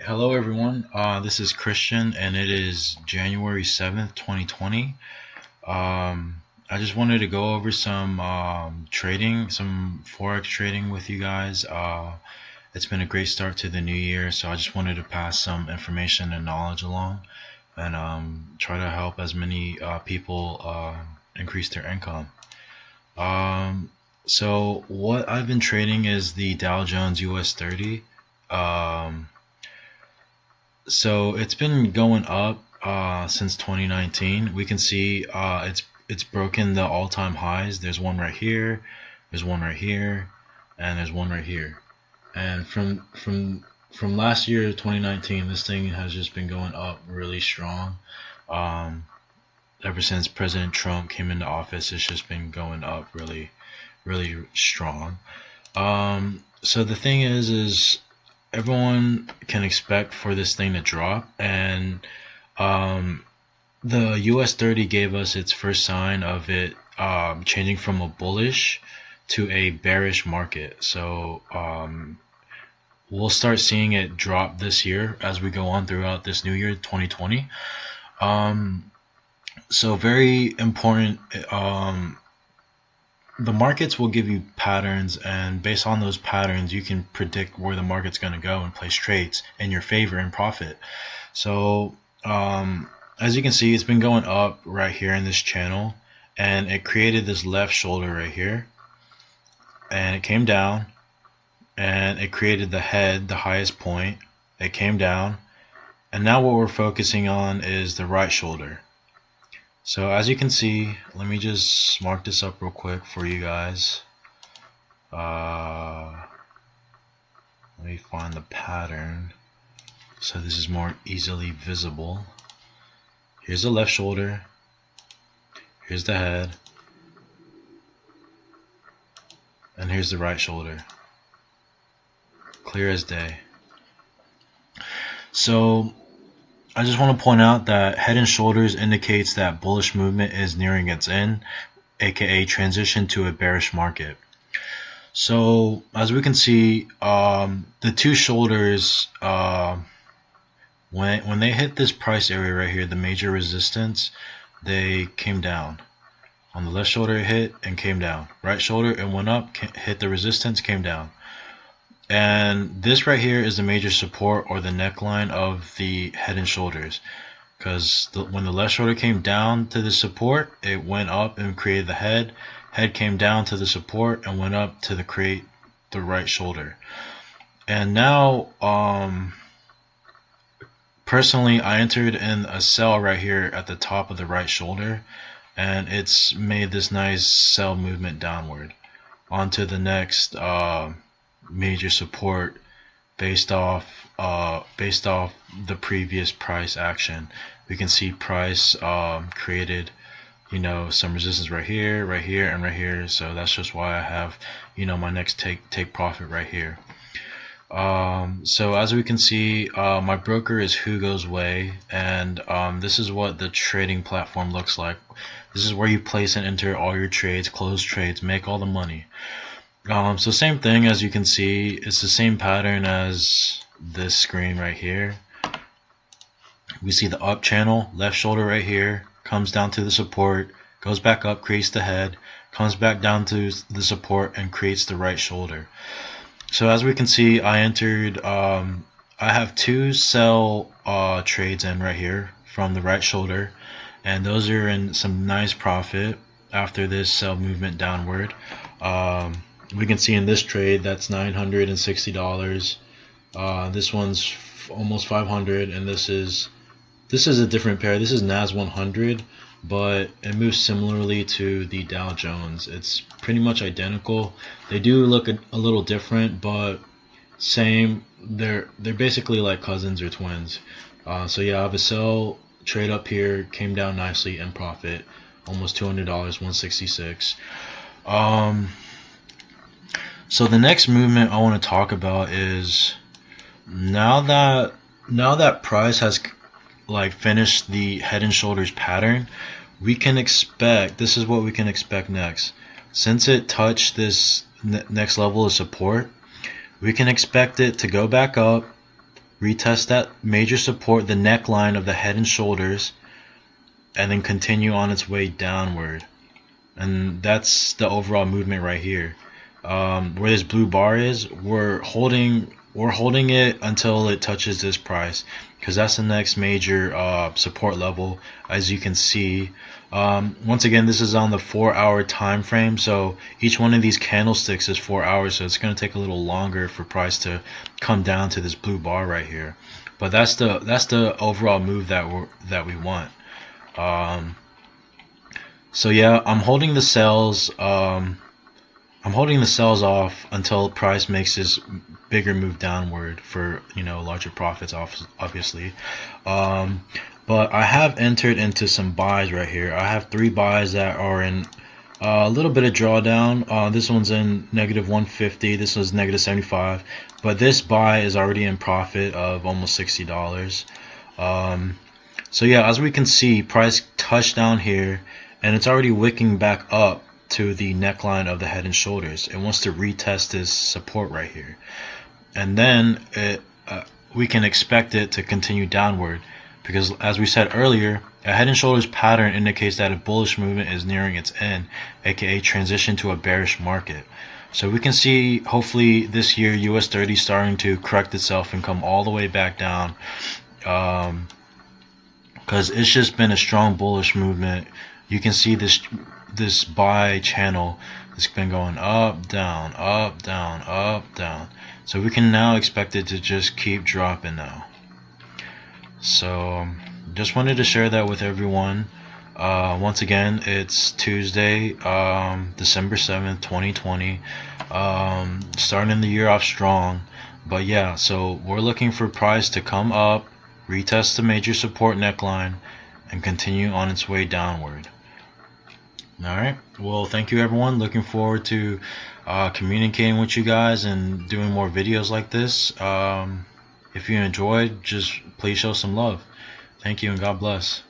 Hello everyone. This is Christian, and it is January 7th, 2020. I just wanted to go over some trading, some forex trading with you guys. It's been a great start to the new year, so I just wanted to pass some information and knowledge along, and try to help as many people increase their income. So what I've been trading is the Dow Jones US 30. So it's been going up since 2019. We can see it's broken the all-time highs. There's one right here, there's one right here, and there's one right here. And from last year to 2019, this thing has just been going up really strong. Ever since President Trump came into office, it's just been going up really strong. So the thing is everyone can expect for this thing to drop, and the US 30 gave us its first sign of it changing from a bullish to a bearish market. So we'll start seeing it drop this year as we go on throughout this new year 2020. So very important. The markets will give you patterns, and based on those patterns you can predict where the market's going to go and place trades in your favor and profit. So as you can see, it's been going up right here in this channel, and it created this left shoulder right here, and it came down, and it created the head, the highest point. It came down, and now what we're focusing on is the right shoulder. So as you can see, let me just mark this up real quick for you guys. Let me find the pattern so this is more easily visible. Here's the left shoulder, here's the head, and here's the right shoulder. Clear as day. So I just want to point out that head and shoulders indicates that bullish movement is nearing its end, aka transition to a bearish market. So as we can see, the two shoulders, when they hit this price area right here, the major resistance, they came down. On the left shoulder it hit and came down. Right shoulder it went up, hit the resistance, came down. And this right here is the major support, or the neckline of the head and shoulders, because when the left shoulder came down to the support, it went up and created the head. Head came down to the support and went up to create the right shoulder. And now personally I entered in a sell right here at the top of the right shoulder, and it's made this nice sell movement downward onto the next major support based off the previous price action. We can see price created, some resistance right here, and right here. So that's just why I have, my next take profit right here. So as we can see, my broker is Who Goes Way, and this is what the trading platform looks like. This is where you place and enter all your trades, close trades, make all the money. So same thing, as you can see, it's the same pattern as this screen right here. We see the up channel, left shoulder right here, comes down to the support, goes back up, creates the head, comes back down to the support and creates the right shoulder. So as we can see, I entered, I have two sell trades in right here from the right shoulder, and those are in some nice profit after this sell movement downward. We can see in this trade that's $960. This one's almost 500, and this is a different pair. This is NAS 100, but it moves similarly to the Dow Jones. It's pretty much identical. They do look a little different, but same. They're basically like cousins or twins. So yeah, I have a sell trade up here, came down nicely in profit, almost $200, 166. So the next movement I want to talk about is now that price has finished the head and shoulders pattern, we can expect, this is what we can expect next. Since it touched this next level of support, we can expect it to go back up, retest that major support, the neckline of the head and shoulders, and then continue on its way downward. And that's the overall movement right here. Where this blue bar is, we're holding it until it touches this price, because that's the next major support level, as you can see. Once again, this is on the 4-hour time frame, so each one of these candlesticks is 4 hours, so it's going to take a little longer for price to come down to this blue bar right here. But that's the overall move that we want. So yeah, I'm holding the sells. I'm holding the sells off until price makes this bigger move downward for, you know, larger profits, obviously. But I have entered into some buys right here. I have 3 buys that are in a little bit of drawdown. This one's in -150. This one's -75. But this buy is already in profit of almost $60. So yeah, as we can see, price touched down here, and it's already wicking back up to the neckline of the head and shoulders. It wants to retest this support right here, and then we can expect it to continue downward, because as we said earlier, a head and shoulders pattern indicates that a bullish movement is nearing its end, aka transition to a bearish market. So we can see, hopefully this year, US 30 starting to correct itself and come all the way back down, because it's just been a strong bullish movement. You can see this buy channel has been going up, down, up, down, up, down. So we can now expect it to just keep dropping now. So just wanted to share that with everyone. Once again, it's Tuesday, December 7th, 2020. Starting the year off strong. But yeah, so we're looking for price to come up, retest the major support neckline, and continue on its way downward. Alright, well, thank you everyone. Looking forward to communicating with you guys and doing more videos like this. If you enjoyed, just please show some love. Thank you and God bless.